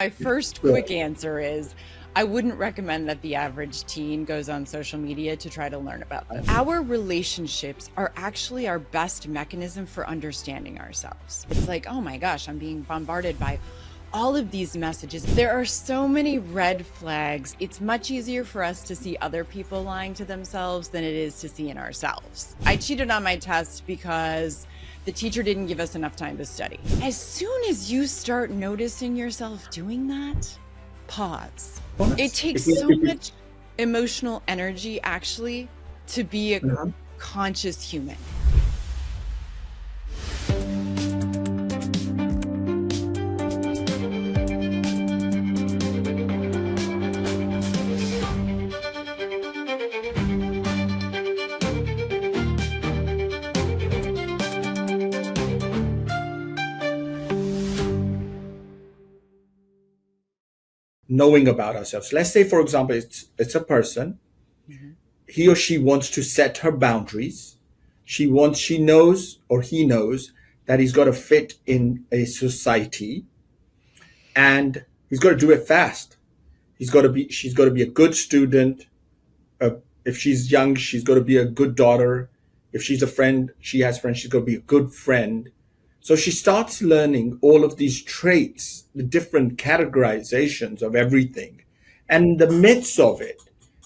My first Sure. quick answer is I wouldn't recommend that the average teen goes on social media to try to learn about them. Our relationships are actually our best mechanism for understanding ourselves. It's like, oh my gosh, I'm being bombarded by all of these messages. There are so many red flags. It's much easier for us to see other people lying to themselves than it is to see in ourselves. I cheated on my test because the teacher didn't give us enough time to study. As soon as you start noticing yourself doing that, pause. It takes so much emotional energy, actually, to be a Mhm. conscious human. Knowing about ourselves. Let's say, for example, it's a person. Mhm. He or she wants to set her boundaries. She knows or he knows that he's got to fit in a society, and he's got to do it fast. She's got to be a good student. If she's young, she's got to be a good daughter. If she's a friend, she has friends, she's got to be a good friend. So she starts learning all of these traits, the different categorizations of everything. And in the midst of it,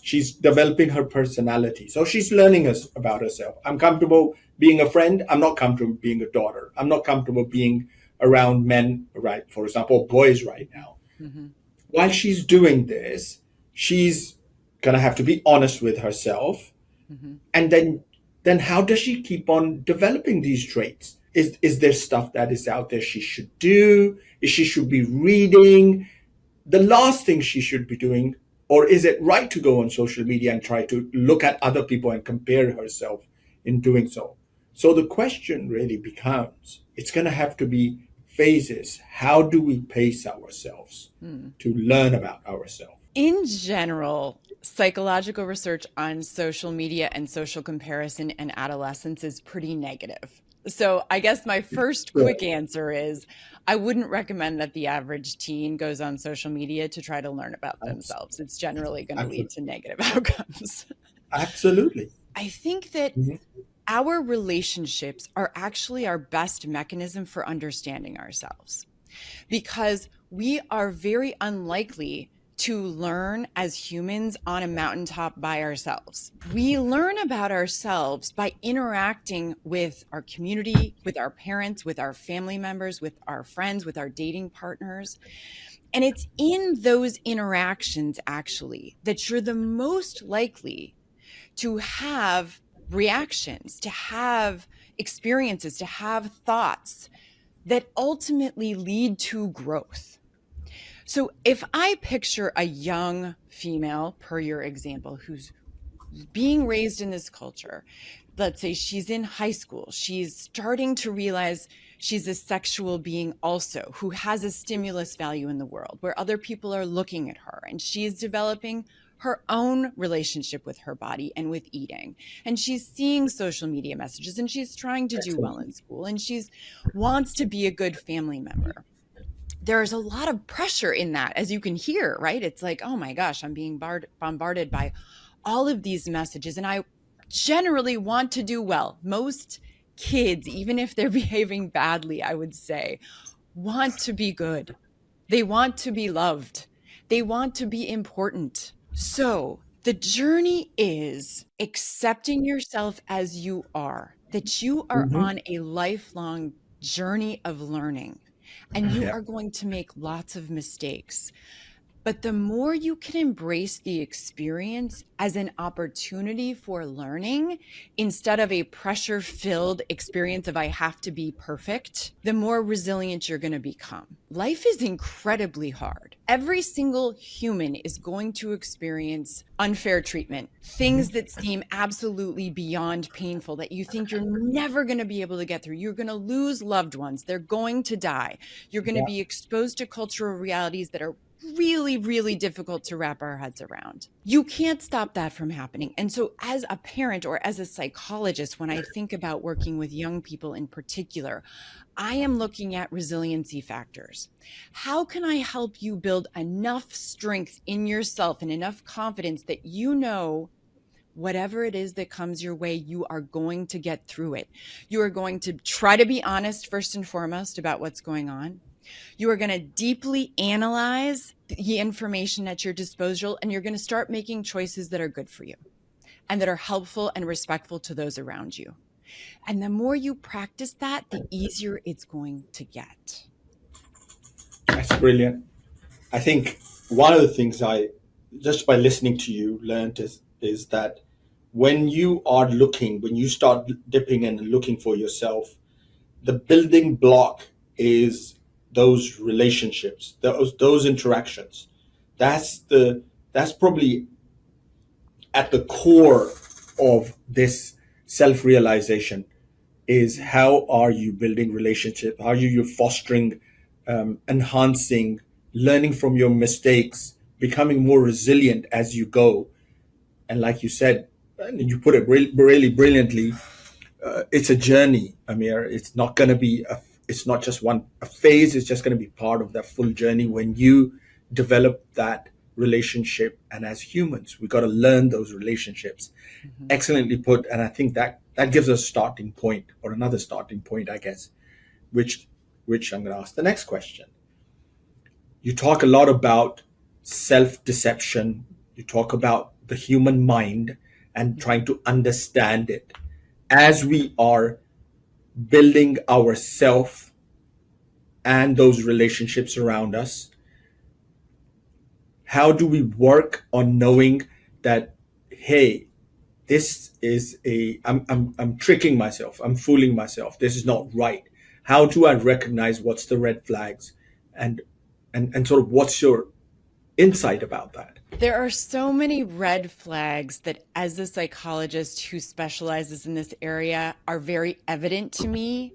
she's developing her personality. So she's learning about herself. I'm comfortable being a friend. I'm not comfortable being a daughter. I'm not comfortable being around men, right? For example, boys right now. Mhm. While she's doing this, she's going to have to be honest with herself. Mhm. And then how does she keep on developing these traits? Is there stuff that is out there she should do? Is she should be reading? The last thing she should be doing, or is it right to go on social media and try to look at other people and compare herself in doing so? So the question really becomes, it's going to have to be phases. How do we pace ourselves Mm. to learn about ourselves? In general, psychological research on social media and social comparison in adolescence is pretty negative. So I guess my first Sure. quick answer is I wouldn't recommend that the average teen goes on social media to try to learn about themselves. It's generally going to lead Absolutely. to negative outcomes. Absolutely. I think that Mhm. our relationships are actually our best mechanism for understanding ourselves because we are very unlikely to learn as humans on a mountaintop by ourselves. We learn about ourselves by interacting with our community, with our parents, with our family members, with our friends, with our dating partners. And it's in those interactions, actually, that you're the most likely to have reactions, to have experiences, to have thoughts that ultimately lead to growth. So if I picture a young female, per your example, who's being raised in this culture, let's say she's in high school, she's starting to realize she's a sexual being also who has a stimulus value in the world where other people are looking at her, and she's developing her own relationship with her body and with eating, and she's seeing social media messages, and she's trying to do well Excellent. in school, and she's wants to be a good family member. There's a lot of pressure in that, as you can hear, right? It's like, oh my gosh, I'm being bombarded by all of these messages, and I generally want to do well. Most kids, even if they're behaving badly, I would say, want to be good. They want to be loved. They want to be important. So the journey is accepting yourself as you are, that you are Hmm. on a lifelong journey of learning, and you Yeah. are going to make lots of mistakes. But the more you can embrace the experience as an opportunity for learning instead of a pressure filled experience of I have to be perfect, the more resilient you're going to become. Life is incredibly hard. Every single human is going to experience unfair treatment, things that seem absolutely beyond painful that you think you're never going to be able to get through. You're going to lose loved ones, they're going to die. You're going to Yeah. be exposed to cultural realities that are really, really difficult to wrap our heads around. You can't stop that from happening. And so, as a parent or as a psychologist, when I think about working with young people in particular, I am looking at resiliency factors. How can I help you build enough strength in yourself and enough confidence that you know whatever it is that comes your way, you are going to get through it. You are going to try to be honest, first and foremost, about what's going on. You are going to deeply analyze the information at your disposal, and you're going to start making choices that are good for you and that are helpful and respectful to those around you. And the more you practice that, the easier it's going to get. That's brilliant. I think one of the things I, just by listening to you, learned is that when you are looking, when you start dipping in and looking for yourself, the building block is those relationships, those interactions. That's probably at the core of this self-realization, is how are you building relationship, how are you fostering, enhancing, learning from your mistakes, becoming more resilient as you go. And like you said, and you put it really brilliantly, it's a journey, Amir. It's not going to be it's not just a phase. It's just going to be part of that full journey when you develop that relationship. And as humans, we got to learn those relationships. Mm-hmm. Excellently put. And I think that gives us a starting point, or another starting point, I guess, which I'm going to ask the next question. You talk a lot about self-deception. You talk about the human mind and trying to understand it as we are building our self and those relationships around us. How do we work on knowing that, hey, this is I'm tricking myself, I'm fooling myself, this is not right? How do I recognize what's the red flags, and sort of what's your insight about that? There are so many red flags that, as a psychologist who specializes in this area, are very evident to me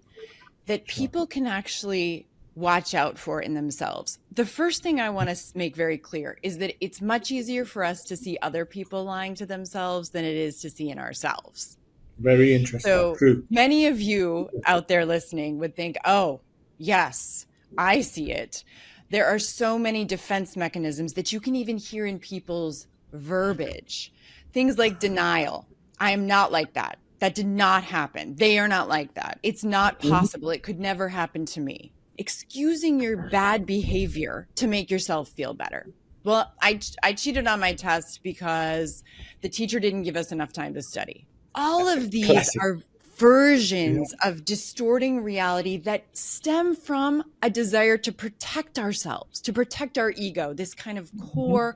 that Sure. people can actually watch out for in themselves. The first thing I want to make very clear is that it's much easier for us to see other people lying to themselves than it is to see in ourselves. Very interesting. So True. many of you out there listening would think, oh, yes, I see it. There are so many defense mechanisms that you can even hear in people's verbiage. Things like denial. I am not like that. That did not happen. They are not like that. It's not possible. It could never happen to me. Excusing your bad behavior to make yourself feel better. Well, I cheated on my test because the teacher didn't give us enough time to study. All of these Classic. are versions of distorting reality that stem from a desire to protect ourselves, to protect our ego, this kind of core.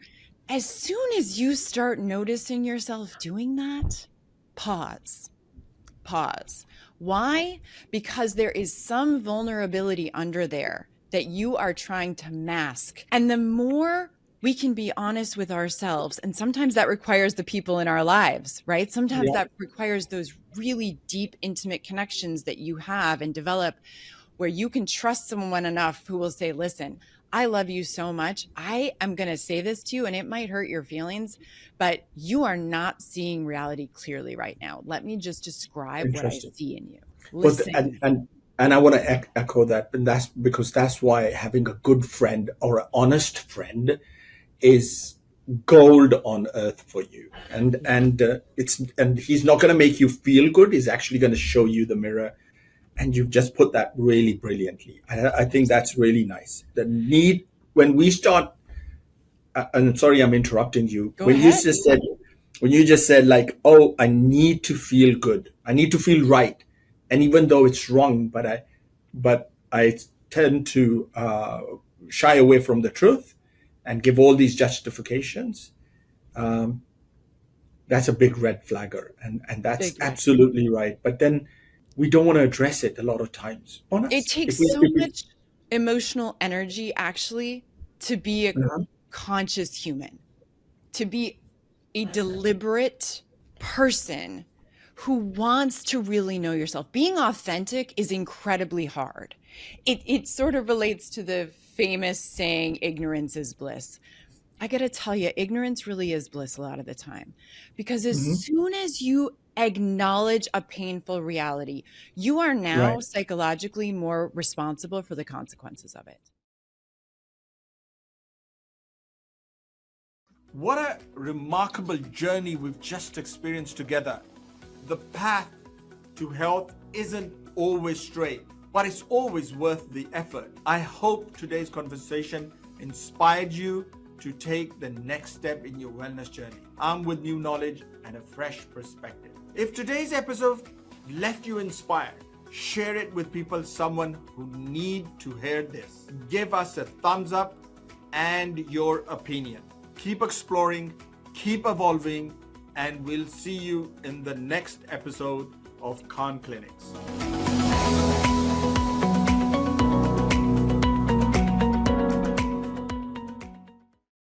As soon as you start noticing yourself doing that, pause. Pause. Why? Because there is some vulnerability under there that you are trying to mask. And the more we can be honest with ourselves, and sometimes that requires the people in our lives, right? Sometimes Yeah. that requires those really deep, intimate connections that you have and develop, where you can trust someone enough who will say, listen, I love you so much. I am going to say this to you, and it might hurt your feelings, but you are not seeing reality clearly right now. Let me just describe what I Interesting. see in you. But Listen. and I want to echo that, and that's because that's why having a good friend or an honest friend is gold on earth for you. And he's not going to make you feel good. He's actually going to show you the mirror. And you've just put that really brilliantly. I think that's really nice. The need, when we start, and sorry, I'm interrupting you. Go ahead. When you just said like, oh, I need to feel good. I need to feel right. And even though it's wrong, but I tend to shy away from the truth and give all these justifications. Um, that's a big red flagger, and that's Big red. absolutely right. But then we don't want to address it a lot of times. On It us, takes so much emotional energy actually to be a uh-huh. conscious human, to be a deliberate person who wants to really know yourself. Being authentic is incredibly hard. It sort of relates to the famous saying, ignorance is bliss. I got to tell you, ignorance really is bliss a lot of the time, because as Hmm. soon as you acknowledge a painful reality, you are now Right. psychologically more responsible for the consequences of it. What a remarkable journey we've just experienced together. The path to health isn't always straight, but it's always worth the effort. I hope today's conversation inspired you to take the next step in your wellness journey, armed with new knowledge and a fresh perspective. If today's episode left you inspired, share it with people, someone who need to hear this. Give us a thumbs up and your opinion. Keep exploring, keep evolving, and we'll see you in the next episode of Khan Clinics.